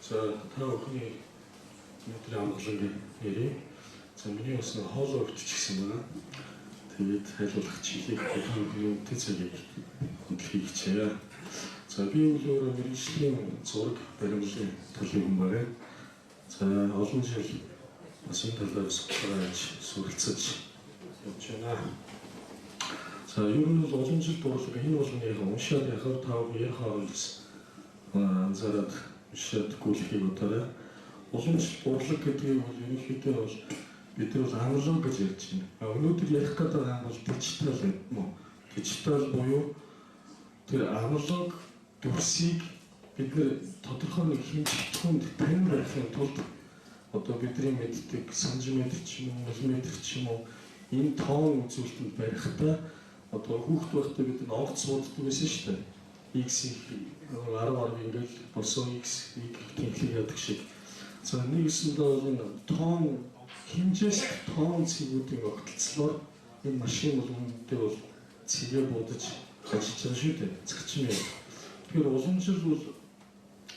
За та бүхний өнөөдрийн амгалангийн нэрийг за миний бас нэг хоолой өвтчихсэн байна. Тэгээд хайлуулах чиглэлийг бүхэн үнэтэй цагийг хөндлөхийг хичээе. За би бол өөрөө мэргэжлийн зураг баримлын төлөв хүн байна. За олон жил бас энэ талаар судалж суралцаж явж байна. За ер нь бол олон жил дурлаг энэ болгоныг уншаад яхаар тав ярих хооронд анзаараад уншаад гүйлхийг удаарай. Олон жил дурлаг гэдгийг бол ерөнхийдөө бол бид нар бол аналог гэж ярьж байна. Өнөөдөр ярих гэдэг нь бол дижитал юм уу? Дижитал буюу тэр аналог дүрсийг бид нэр тодорхой нэг хэмжигдэхүүнд танил байхын тулд одоо бидний мэддэг сантиметр ч юм уу, миллиметр ч юм уу энэ тоон үзүүлэлтэнд барихтаа одоо хүүхд байхдаа бид нэг огт сууддаг байсан шүү дээ. X 10 ингээл болсон X тэнхлэг яадаг шиг. За нэгсэндээ бол тоон хэмжээс тоон цэгүүдийн огтлцлоор энэ машин бол үнэндээ бол цэгээ будаж ажиллаж байгаа шүү дээ. Зэгчмээ. Тэгэхээр уламжил бол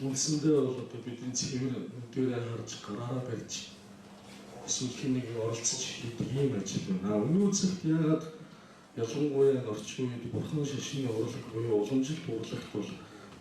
үндсэндээ бол одоо бидний цэвэр нүдээр харж гараараа барьж эсвэл хэнийг оролцож хийдэг ийм ажил байна. Өнөө цагт яагаад ялангуяа орчин үед бурхан шашны урлаг буюу уламжил дурлагт бол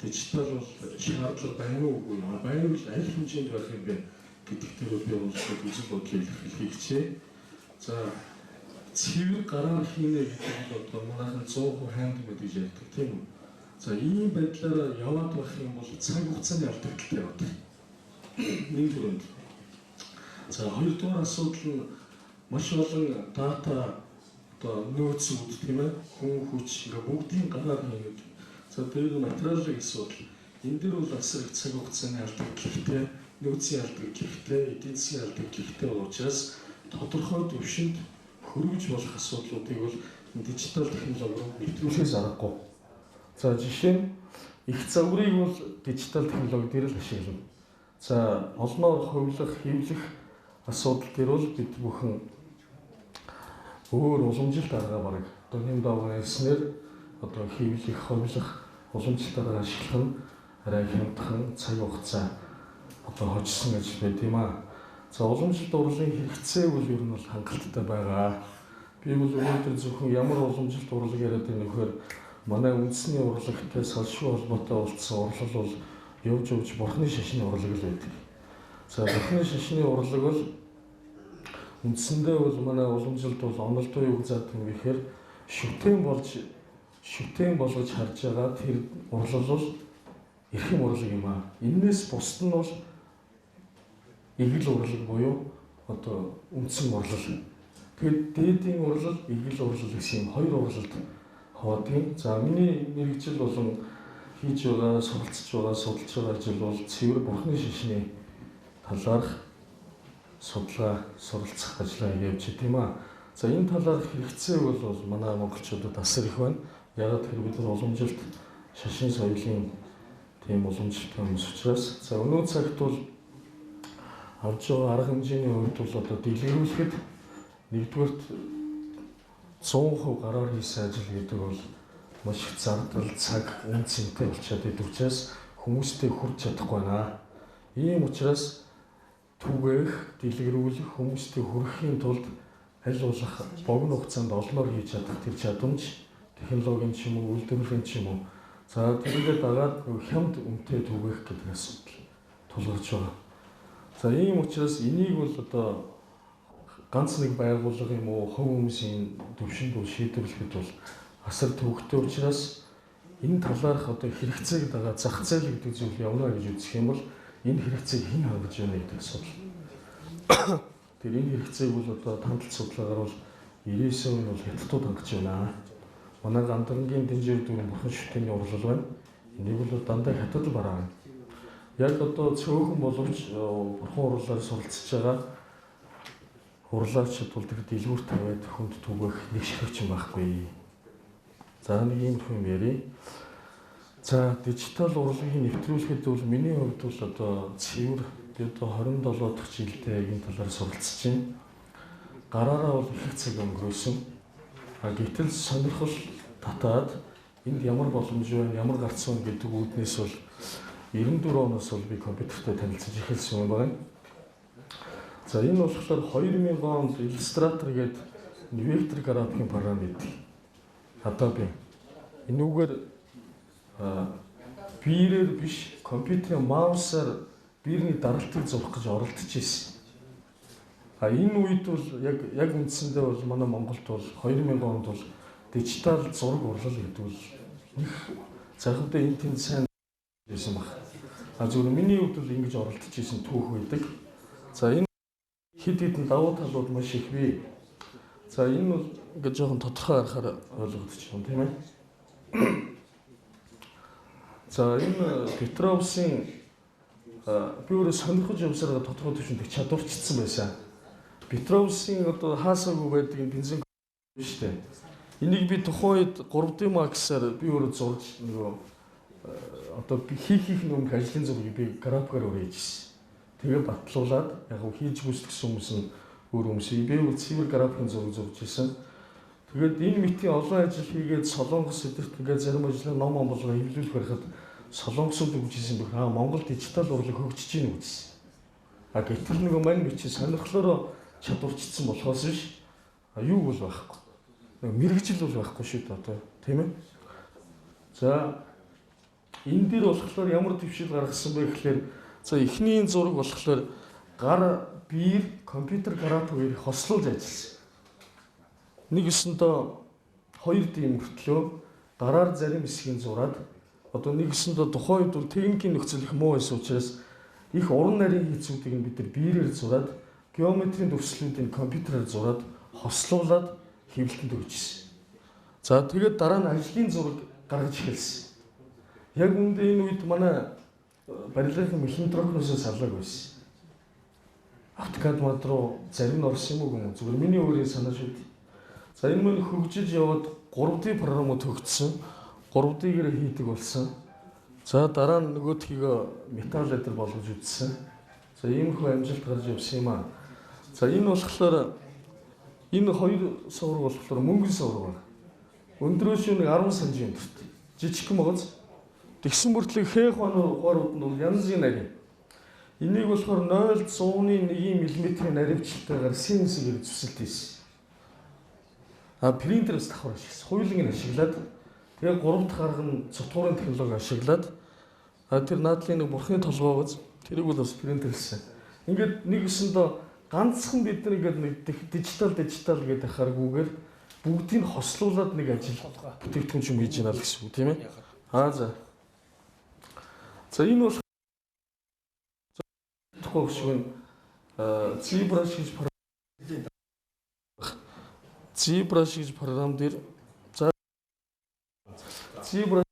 дижитал бол шаардлага байна уугүй юм. Байвал аль хэмжээнд байх юм бэ гэдэгтээ бол би өөрсдөө үзэл бодлыг илэрхийлэх хичээ. За цэвэр гараар хийнэ гэдэг нь одоо манайхан 100% хандмаг гэж ярьдаг тийм үү? За ийм байдлаараа яваад байх юм бол цаг хугацааны алдагдaltaй яваад. Нэгдүгээр. За хоёрдугаар асуудал нь маш олон дата одоо нөөцүүд тийм ээ хүн хүч ингээ бүгдийн гараар хийгээд. За дээр нь материалын асуудал. Энэ дээр бол асар их цаг хугацааны алдагдaltaй, нөөцийн алдагдaltaй, эдийн засгийн алдагдaltaй учраас тодорхой төвшөнд хөрвж болох асуудлуудыг бол дижитал технологиор нэвтрүүлэхээс аргагүй. За жишээ нь их загварыг бол дижитал технологи дээр л ашиглана. За олноор хувилах, хэвлэх асуудал дээр бол бид бүхэн өөр уламжлалт арга бараг одоо нэм давааснаар одоо хэвлэх, хувилах уламжлалт арга ашиглах нь арай хямдхан цаг хугацаа одоо хожсон гэж байт юм аа. За уламжлалт урлагийн хэрэгцээ бол ер нь бол хангалттай байгаа. Би бол өнөөдөр зөвхөн ямар уламжлалт урлаг яриад байна вэхээр манай үндэсний урлагтай салшгүй холбоотой уулзсан урлал бол явж бурхны шашны урлаг л байдаг. За бурхны шашны урлаг бол үндсэндээ бол манай уламжлалт бол онолдоо юу гэж заадаг юм гэхээр шүтэн болгож харж байгаа тэр урлал бол эрхэм урлаг юм аа. Эннээс бусд нь бол игэл урлаг буюу одоо үндсэн урлал. Тэгэхээр дээдийн урлал, игэл урлал гэсэн юм хоёр урлалд хаваадаг. За миний мэргэжил болон хийж байгаа, суралцж байгаа, судалж байгаа ажил бол цэвэр бурхны шашны талаарх судалгаа, суралцах ажлаа явж байгаа юм аа. За энэ талаарх хэрэгцээ бол манай монголчуудад асар их байна. Яг тэр бид нар уламжилт шашин соёлын тийм уламжлалт хүмүүс учраас за өнөө цагт бол авч байгаа арга хэмжээний хувьд бол одоо дэлгэрүүлэхэд нэгдүгээр 100% гараар хийсэн ажил гэдэг бол маш их зардал, цаг, үн цэнтэй болчиход идэв учраас хүмүүстэй хүрч чадахгүй байна. Ийм учраас түгээх, дэлгэрүүлэх, хүмүүстэй хүрэхийн тулд аль болох богино хугацаанд олноор хийж чадах тэр чадамж, технологийн ч юм уу, үйлдвэрлэлийн ч юм уу. За тэрийгээ дагаад хямд үнэтэй түгээх гэдэг асуудал тулгарч байгаа. За ийм учраас энийг бол одоо ганц нэг байгууллага юм уу, хувь хүмүүсийн төвшөнд бол шийдвэрлэхэд бол асар төвөгтэй учраас энэ талаарх одоо хэрэгцээг дагаад зах зээл гэдэг зүйл явна гэж үзэх юм бол энэ хэрэгцээг хэн хангаж байна гэдэг асуудал. Тэр энэ хэрэгцээг бол одоо тандалт судалгаагаар бол 99% нь бол хятадууд хангаж байна. Манай Гандарангийн Дэнжир дүүрэн бурхан шүтээний урлал байна. Энийг бол дандаа хятад бараа байна. Яг одоо цөөхөн боловч бурхан урлалаар суралцж байгаа урлагчид бол тэр дэлгүүр тавиад хүнд түгэх нэг ширхэгч юм байхгүй. За нэг юм юм ярий. За дижитал урлагийг нэвтрүүлэхэд бол миний хувьд бол одоо цэвэр одоо 27 дахь жилдээ энэ талаар суралцж байна. Гараараа бол их цаг өнгөрөөсөн. Гэтэл сонирхол татаад энд ямар боломж байна, ямар гарц байна гэдэг үүднээс бол 94 оноос бол би компьютертэй танилцж эхэлсэн юм байна. За энэ болохоор 2000 онд Illustrator гэдэг вектор графикийн програм байдаг. Adobe. Энүүгээр биерээр биш компьютерийн маусаар биерний даралтыг зурх гэж оролдож ирсэн. Энэ үед бол яг үндсэндээ бол манай Монголд бол 2000 онд бол дижитал зураг урлал гэдэг бол их захивдаа энэ тэнд сайн байсан баг. Зөвхөн миний хувьд бол ингэж оролдож ирсэн түүх байдаг. За энэ хэд хэдэн давуу талууд маш их бий. За энэ бол ингээд жоохон тодорхой харахаар ойлгогдчихно тийм ээ. За энэ Петровсын би өөрөө сонирхож явсараа тодорхой төвшөнд чадварчилсан байсан. Петровсын одоо хаасаагүй байдаг энэ бензин биш үү? Энийг би тухайн үед 3D Max-аар би өөрөө зурж нөгөө одоо би хийх өмнөх ажлын зургийг би графикаар өрөөжсэн. Тэгээ батлуулаад яг хийж гүйцэтгэсэн хүмүүс нь өөр хүмүүс би бол цэвэр графикын зураг зурж ирсэн. Тэгээд энэ мэтийн олон ажил хийгээд Солонгос эдэрт ингээд зарим ажлаа ном болгоо хэвлүүлэх байхад Солонгосууд үгжсэн байх. Монгол дижитал урлаг хөгжиж ийн үзсэн. Гэтэл нөгөө мань бичиж сонирхлоороо чадварчилсан болохоос биш юу бол байхгүй. Мэргэжил бол байхгүй шүү дээ одоо тийм ээ. За энэ дээр болохоор ямар төвшил гаргасан бэ гэхээр за эхний зураг болохоор гар биер компьютер графикээр хослуулж ажилласан. Нэг өсөндөө 2D мөртлөө дараар зарим хэсгийг зураад одоо нэг өсөндөө тухайн үед бол техникийн нөхцөл их муу байсан учраас их уран нарийн хийцүүдийг бид нар биерээр зураад геометрийн төвслүүдийг компьютераар зураад хослуулад хэвлэлтэнд өгчсэн. За тэгээд дараа нь ажлын зураг гаргаж эхэлсэн. Яг үүндээ энэ үед манай барилгын механитрокноос саллаг байсан. AutoCAD мод руу зарим нь орсон юм уу гэнэ зүгээр миний өөрийн санаа шүү дээ. За энэ мань хөгжиж яваад 3D програмууд хөгжсөн. 3D-гээр хийдэг болсон. За дараа нь нөгөөдхийг металл ледер болгож үзсэн. За иймэрхүү амжилт гарч явсан юм аа. За энэ болохоор энэ хоёр сувраг болохоор мөнгөн сувраг байна. Өндрөөш нэг 10 см. Жижигхэн багц. Тэгсэн мөртлөө хээх ухаарууд нь янз бүрийн нарийн. Энийг болохоор 0.101 мм наривчлалтайгаар CNC-гээр зүсэлт хийсэн. Принтерээс давхар ашигласан. Хуйлын ашиглаад тэгээ 3 дахь арга нь цутгуурын технологи ашиглаад тэр наадлын нэг бурхны толгой гоц тэрийг бол бас принтерсэн. Ингээд нэг өсөндөө ганцхан бид нар ингээд нэг дижитал гэдэг харгүйгээр бүгдийг хослуулад нэг ажил бүтээгдэхүүн юм хийж яана л гэсэн үг тийм ээ. За. За энэ бол тухайн шиг ZBrush гэж програм дээр за ZBrush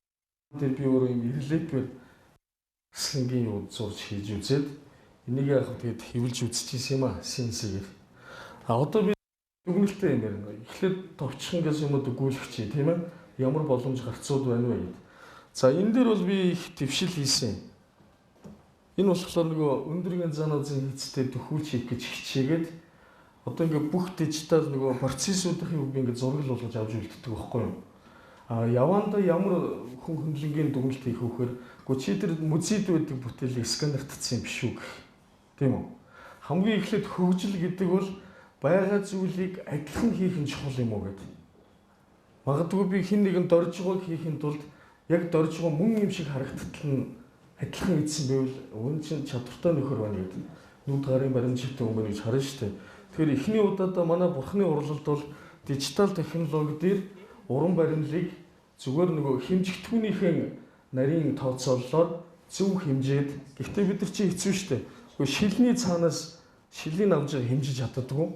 дээр би өөрөө юм релепер слингийн юу зурж хийж үзээд энийг яг тэгээд хэвлж үзчихсэн юм аа CNC-гээр. Одоо би дүгнэлттэй юм ярина. Эхлээд товчхон гэсэн юмуд өгүүлэх чи тийм ээ. Ямар боломж гарцууд байна вэ гэд. За энэ дээр бол би их твшил хийсэн. Энэ болохоор нөгөө өндөргийн занаазын хийцтэй төхүүлж хийх гэж хичээгээд одоо ингээ бүх дижитал нөгөө процессуудын үг ингээ зураг болгож авч үлддэг байхгүй юу? Яванда ямар хүн хөндлөнгийн дүгнэлт хийх вөхөр чи тэр музейд байдаг бүтээлийг сканертцсан юм биш үү гэх. Тийм үү? Хамгийн эхлээд хөгжил гэдэг бол байгаа зүйлийг адилхан хийх нь чухал юм уу гэдэг. Магадгүй би хин нэгэн дорж байгааг хийхин тулд яг дорж байгаа мөн юм шиг харагдтал нь адилхан ийдсэн байвал өн чинь чадвартай нөхөр байна гэдэг. Нүд гарын баримтчтай юм байна гэж харна шүү дээ. Тэгэхээр эхний удаадаа манай бурхны урлалд бол дижитал технологи дээр уран баримлыг зүгээр нөгөө хэмжигдэхүүнийхэн нарийн тооцооллоор зөв хэмжээд гэхдээ бид нар чи хэцүү шүү дээ. Нөгөө шилний цаанаас шилийг авч хэмжиж чаддаггүй.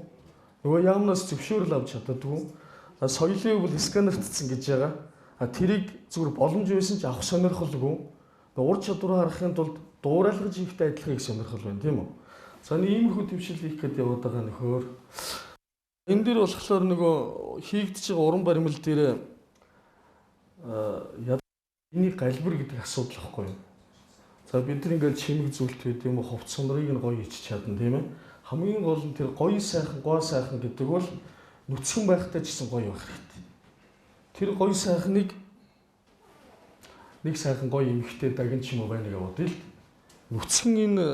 Нөгөө яамнаас зөвшөөрөл авч чаддаггүй. Соёлын бол сканертцсан гэж байгаа. Тэрийг зүгээр боломж байсан ч авах сонирхолгүй. Ур чадвараа харахын тулд дуурайлгаж хийхтэй адилхан их сонирхол байна тийм үү? За нэг иймэрхүү төвшил хийх гээд яваад байгаа нөхөр. Энэ дээр болохоор нөгөө хийгдэж байгаа уран баримл дээр энийг галбир гэдэг асуудал واخгүй юу? За бид нар ингээд чимэг зүйлт байд юм уу хувц сунрыг нь гоё хийчих чадна тийм ээ. Хамгийн гол нь тэр гоё сайхан гоо сайхан гэдэг бол нүцгэн байхтай ч гэсэн гоё байх хэрэгтэй. Тэр гоё сайхныг нэг сайхан гоё эмхтэй дагин ч юм уу байна гэж бодъё л. Нүцгэн энэ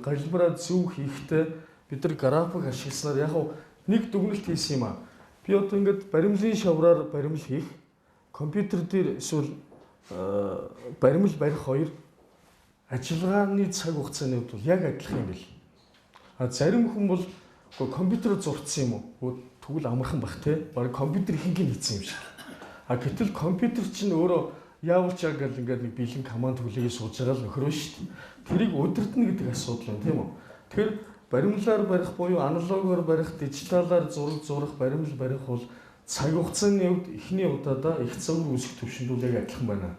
галбираа зөв хийхдээ бид нар график ашигласнаар яг нэг дүгнэлт хийсэн юм аа. Би одоо ингээд баримлын шавраар баримл хийх, компьютер дээр эсвэл баримл барих хоёр ажиллагааны цаг хугацааны хувьд бол яг адилхан юм бэл. А зарим хүн бол компьютероор зурцсан юм уу? Тэгвэл амархан бах те. Бараг компьютер ихэнх нь хийсэн юм шиг. А гэтэл компьютер чинь өөрөө яавал ч яг ингээд нэг бэлэн команд хүлээгээ сууж байгаа л нөхрөө шүү дээ. Тэрийг удирдна гэдэг асуудал байна тийм үү? Тэгэхээр баримлаар барих буюу аналогоор барих, дижиталаар зурах, баримл барих бол цаг хугацааны хувьд эхний удаадаа их загвар үүсэх төвшөнд бол яг адилхан байна.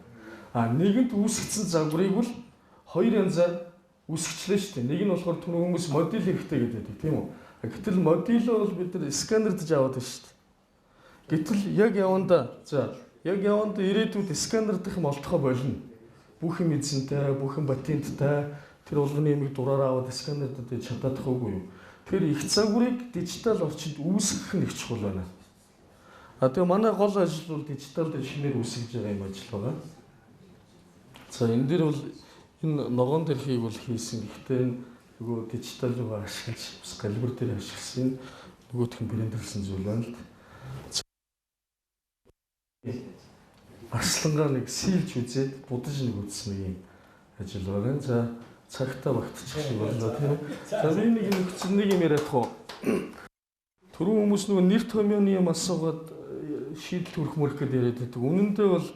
А нэгэнд үүсгэсэн загварыг бол хоёр янзаар үүсгэчлээ шүү дээ. Нэг нь болохоор түн хүмүүс модуль хэрэгтэй гэдэг тийм үү? Гэтэл модулөө бол бид нар сканердж аваад байна шүү дээ. Гэтэл яг яванда яг яванд ирээдүйд сканердах юм олдохоо болно. Бүх юм эзэнтэй, бүх юм патенттай тэр болгоны юмыг дураараа аваад сканердад чадах уугүй юу. Тэр их загварыг дижитал орчинд үүсгэх нь их чухал байна. А тэгээ манай гол ажил бол дижитал дээр шинээр үүсгэж байгаа юм ажил байгаа. За энэ дээр бол энэ ногоон дэрхийг бол хийсэн. Гэхдээ энэ нөгөө дижитал руу ашиглаж бас галбир дээр ашигласан нөгөөх нь брендерлсэн зүйл байна л. Арслангаа нэг сийлж үзээд будаж нэг үзсэн нэг юм ажил байгаа. За цагтаа багтчих шиг болно тийм. За би нэг нөхцөл нэг юм яриад хоо. Түрүү хүмүүс нөгөө нэр томьёоны юм асуугаад шийдэл төрөх мөрөх гэдээ яриад байдаг. Үнэн дээр бол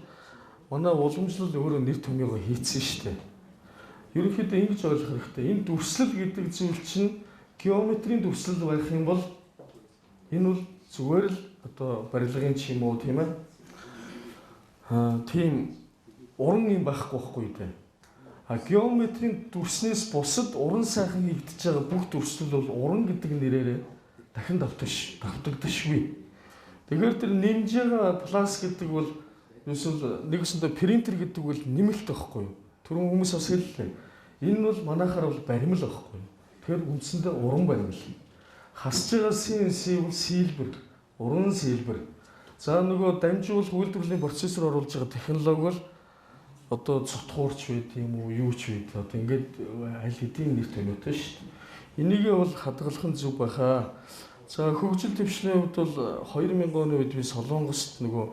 манай уламжлал өөрөө нэр томьёогоо хийцэн шүү дээ. Ерөнхийдөө ингэж ойлгох хэрэгтэй. Энэ дүрслэл гэдэг зүйл чинь геометрийн дүрслэл байх юм бол энэ бол зүгээр л одоо барилгын ч юм уу тийм ээ. Тийм уран юм байхгүй дээ. А геометрийн дүрснээс бусад уран сайхан хийгдэж байгаа бүх дүрслэл бол уран гэдэг нэрээр дахин давтагдашгүй. Тэгэхээр тэр нэмж байгаа плас гэдэг бол ерөөсөө нэгсэндээ принтер гэдэг бол нэмэлт байхгүй юу? Түрүүн хүмүүс бас хэллээ. Энэ бол манайхаар бол баримл байхгүй юу? Тэгэхээр үндсэндээ уран баримл. Хасж байгаа CNC бол силбэр, уран силбэр. За нөгөө дамжуулах үйлдвэрлэлийн процессор оруулж байгаа технологи бол одоо цотхуурч байд юм уу, юу ч байд. Одоо ингээд аль хэдийн нэр томьёотой шүү дээ. Энийгээ бол хадгалах нь зөв байхаа. За хөгжил төвшлийн хувьд бол 2000 оны үед би Солонгост нөгөө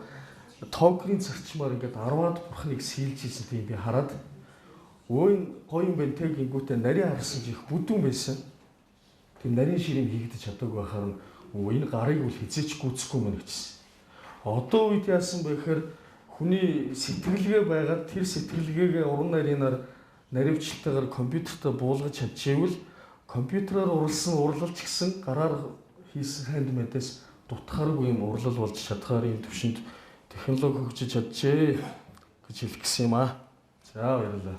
тоогрын зарчмаар ингээд 10-аад бурхныг сийлж хийсэн тийм би хараад өө гоё юм байна те гингүүтээ нарийн харсан чих бүдүүн байсан. Тийм нарийн ширийг хийгдэж чадаагүй байхаар энэ гарыг бол хизээч гүйцэхгүй мөн гэжсэн. Одоо үед яасан бэ гэхээр хүний сэтгэлгээ байгаад тэр сэтгэлгээгээ уран нарийнаар наривчлалтайгаар компьютерт буулгаж чадчихвэл компьютераар урлсан урлалч гэсэн гараар хийсэн хандмэдээс дутхааргүй юм урлал болж чадхаар юм төвшөнд технологи хөгжиж чаджээ гэж хэлэх гэсэн юм аа. За баярлалаа.